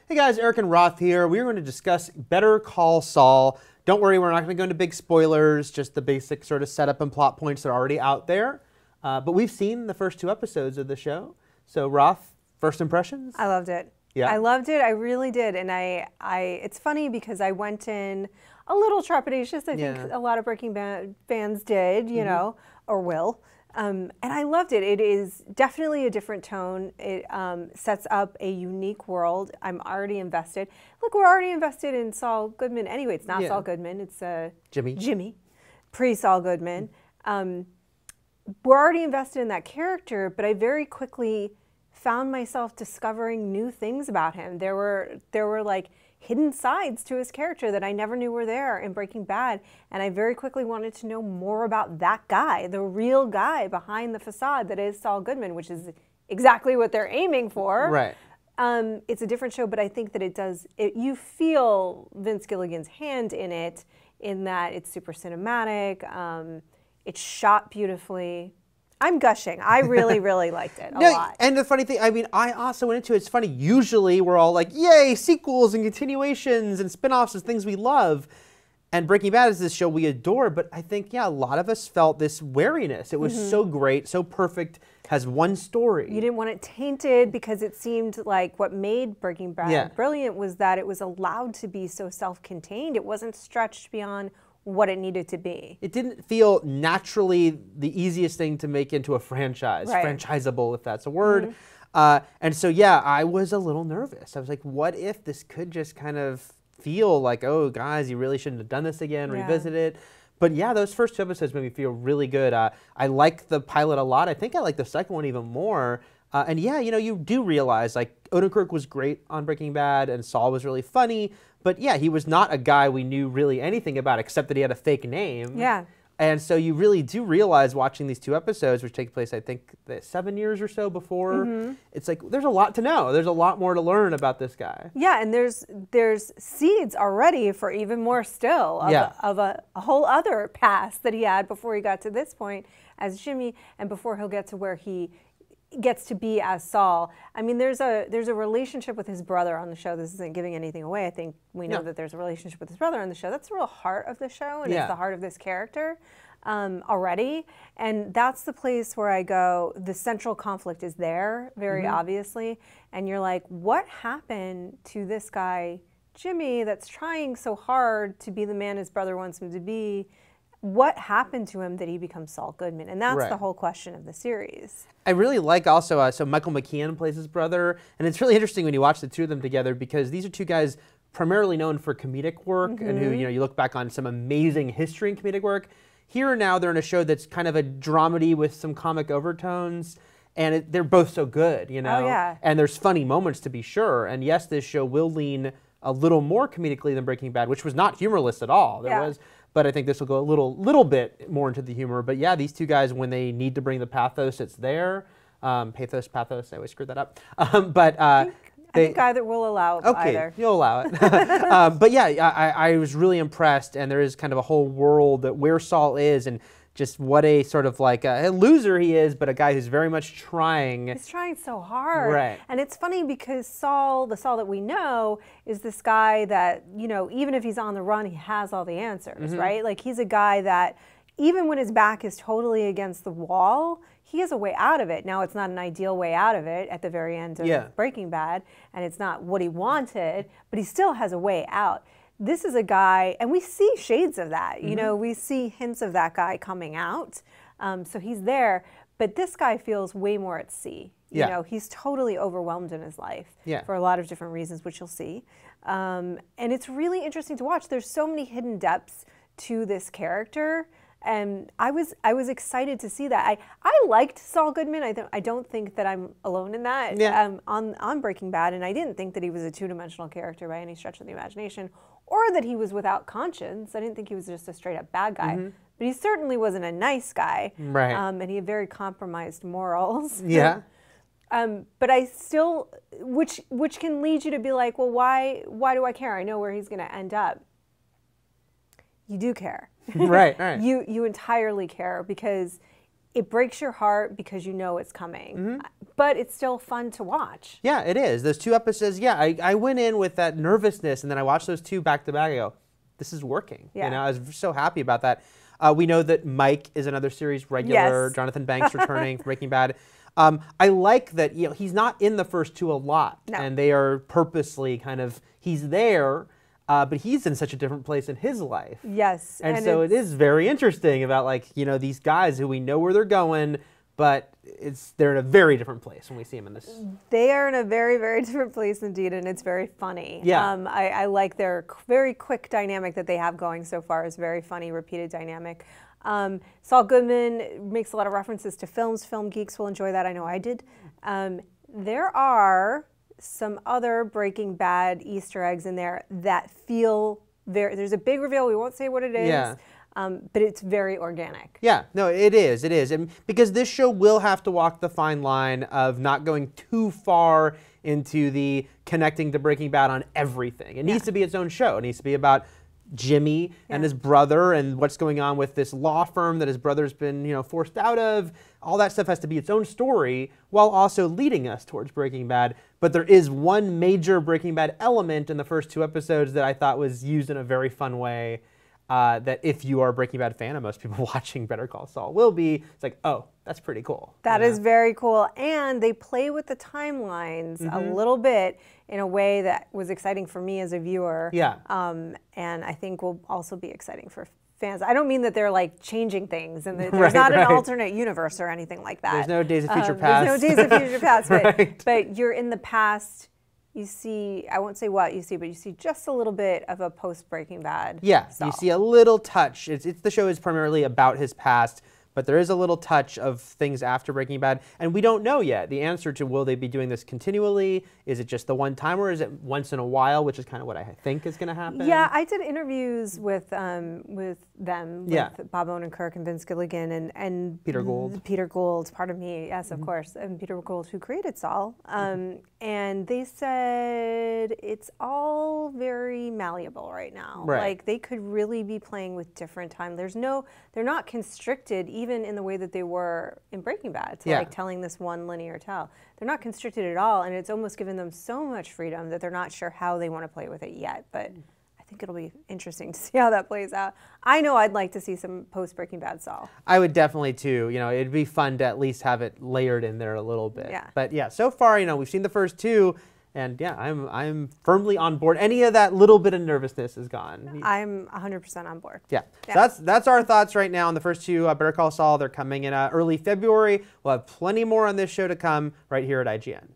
Hey guys, Eric and Roth here. We're going to discuss Better Call Saul. Don't worry, we're not going to go into big spoilers, just the basic sort of setup and plot points that are already out there. But we've seen the first 2 episodes of the show. So Roth, first impressions? I loved it. Yeah. I loved it. I really did. And it's funny because I went in a little trepidatious. I think a lot of Breaking Bad fans did, you know, or will. And I loved it. It is definitely a different tone. It sets up a unique world. I'm already invested. Look, we're already invested in Saul Goodman. Anyway, it's not Saul Goodman. It's Jimmy, pre-Saul Goodman. We're already invested in that character, but I very quickly found myself discovering new things about him. There were like hidden sides to his character that I never knew were there in Breaking Bad, and I very quickly wanted to know more about that guy, the real guy behind the facade that is Saul Goodman, which is exactly what they're aiming for. Right. It's a different show, but I think that you feel Vince Gilligan's hand in it, in that it's super cinematic, it's shot beautifully. I'm gushing. I really, really liked it a lot. And the funny thing, I mean, I also went into it. It's funny, usually we're all like, yay, sequels and continuations and spin-offs and things we love. And Breaking Bad is this show we adore, but I think, yeah, a lot of us felt this wariness. It was so great, so perfect, has one story. You didn't want it tainted because it seemed like what made Breaking Bad brilliant was that it was allowed to be so self-contained. It wasn't stretched beyond what it needed to be. It didn't feel naturally the easiest thing to make into a franchise, franchisable if that's a word. And so yeah, I was a little nervous. I was like, what if this could just kind of feel like, oh guys, you really shouldn't have done this again, revisit it. But yeah, those first 2 episodes made me feel really good. I liked the pilot a lot. I think I liked the second one even more. And yeah, you know, you do realize like Odenkirk was great on Breaking Bad and Saul was really funny. But yeah, he was not a guy we knew really anything about except that he had a fake name. Yeah. And so you really do realize watching these 2 episodes, which take place, I think, 7 years or so before, it's like there's a lot to know. There's a lot more to learn about this guy. Yeah, and there's seeds already for even more still of a whole other past that he had before he got to this point as Jimmy and before he'll get to where he gets to be as Saul. I mean, there's a relationship with his brother on the show. This isn't giving anything away. I think we know that there's a relationship with his brother on the show. That's the real heart of the show, and it's the heart of this character already. And that's the place where I go, the central conflict is there, very obviously. And you're like, what happened to this guy, Jimmy, that's trying so hard to be the man his brother wants him to be? What happened to him that he becomes Saul Goodman? And that's the whole question of the series. I really like also, so Michael McKean plays his brother, and it's really interesting when you watch the 2 of them together because these are 2 guys primarily known for comedic work and who, you know, you look back on some amazing history and comedic work. Here now they're in a show that's kind of a dramedy with some comic overtones, and they're both so good, you know? Oh, yeah. And there's funny moments to be sure, and yes, this show will lean a little more comedically than Breaking Bad, which was not humorless at all. There was. But I think this will go a little bit more into the humor. But yeah, these 2 guys, when they need to bring the pathos, it's there. Pathos, I always screwed that up. I think either will allow either. Okay, you'll allow it. But yeah, I was really impressed, and there is kind of a whole world that where Saul is, and just what a sort of like a loser he is, but a guy who's very much trying. He's trying so hard. Right. And it's funny because Saul, the Saul that we know, is this guy that, you know, even if he's on the run, he has all the answers, right? Like he's a guy that even when his back is totally against the wall, he has a way out of it. Now, it's not an ideal way out of it at the very end of Breaking Bad, and it's not what he wanted, but he still has a way out. This is a guy, and we see shades of that. You know, we see hints of that guy coming out. So he's there, but this guy feels way more at sea. You know, he's totally overwhelmed in his life for a lot of different reasons, which you'll see. And it's really interesting to watch. There's so many hidden depths to this character. And I was excited to see that. I liked Saul Goodman. I don't think that I'm alone in that on Breaking Bad, and I didn't think that he was a 2-dimensional character by any stretch of the imagination, or that he was without conscience. I didn't think he was just a straight-up bad guy. But he certainly wasn't a nice guy, and he had very compromised morals. But I still, which can lead you to be like, well, why do I care? I know where he's going to end up. You do care. Right. You entirely care because it breaks your heart because you know it's coming, but it's still fun to watch. Yeah, it is. Those 2 episodes, yeah, I went in with that nervousness, and then I watched those 2 back to back. I go, this is working. Yeah. You know, I was so happy about that. We know that Mike is another series regular. Yes. Jonathan Banks returning from Breaking Bad. I like that, you know, he's not in the first 2 a lot, No. and they are purposely kind of, he's there, but he's in such a different place in his life. Yes. And so it is very interesting about, like, you know, these guys who we know where they're going, but they're in a very different place when we see them in this. They are in a very, very different place indeed, and it's very funny. Yeah. I like their very quick dynamic that they have going so far. Is very funny, repeated dynamic. Saul Goodman makes a lot of references to films. Film geeks will enjoy that. I know I did. There are some other Breaking Bad Easter eggs in there that feel very, there's a big reveal. We won't say what it is. Yeah. But it's very organic. Yeah, no, it is. And because this show will have to walk the fine line of not going too far into the connecting to Breaking Bad on everything. It needs to be its own show. It needs to be about Jimmy and his brother and what's going on with this law firm that his brother's been, you know, forced out of. All that stuff has to be its own story while also leading us towards Breaking Bad. But there is one major Breaking Bad element in the first 2 episodes that I thought was used in a very fun way. That if you are a Breaking Bad fan, and most people watching Better Call Saul will be, it's like, oh, that's pretty cool. That is very cool. And they play with the timelines a little bit in a way that was exciting for me as a viewer. Yeah. And I think will also be exciting for fans. I don't mean that they're like changing things and there's not an alternate universe or anything like that. There's no Days of Future Past. There's no Days of Future Past, but you're in the past. You see, I won't say what you see, but you see just a little bit of a post-Breaking Bad. Yeah, Saul. you see a little touch. The show is primarily about his past, but there is a little touch of things after Breaking Bad, and we don't know yet the answer to will they be doing this continually? Is it just the one time, or is it once in a while, which is kind of what I think is going to happen? Yeah, I did interviews with them, with Bob Odenkirk and Vince Gilligan and Peter Gould. Peter Gould, pardon me, yes, of course, and Peter Gould, who created Saul. And they said it's all very malleable right now. Right. Like they could really be playing with different time. They're not constricted even in the way that they were in Breaking Bad to like telling this one linear tell. They're not constricted at all, and it's almost given them so much freedom that they're not sure how they want to play with it yet. But I think it'll be interesting to see how that plays out. I know I'd like to see some post-Breaking Bad Saul. I would definitely too. You know, it'd be fun to at least have it layered in there a little bit. Yeah. But yeah, so far, you know, we've seen the first 2, and yeah, I'm firmly on board. Any of that little bit of nervousness is gone. I'm 100% on board. Yeah. So that's our thoughts right now on the first 2 Better Call Saul. They're coming in early February. We'll have plenty more on this show to come right here at IGN.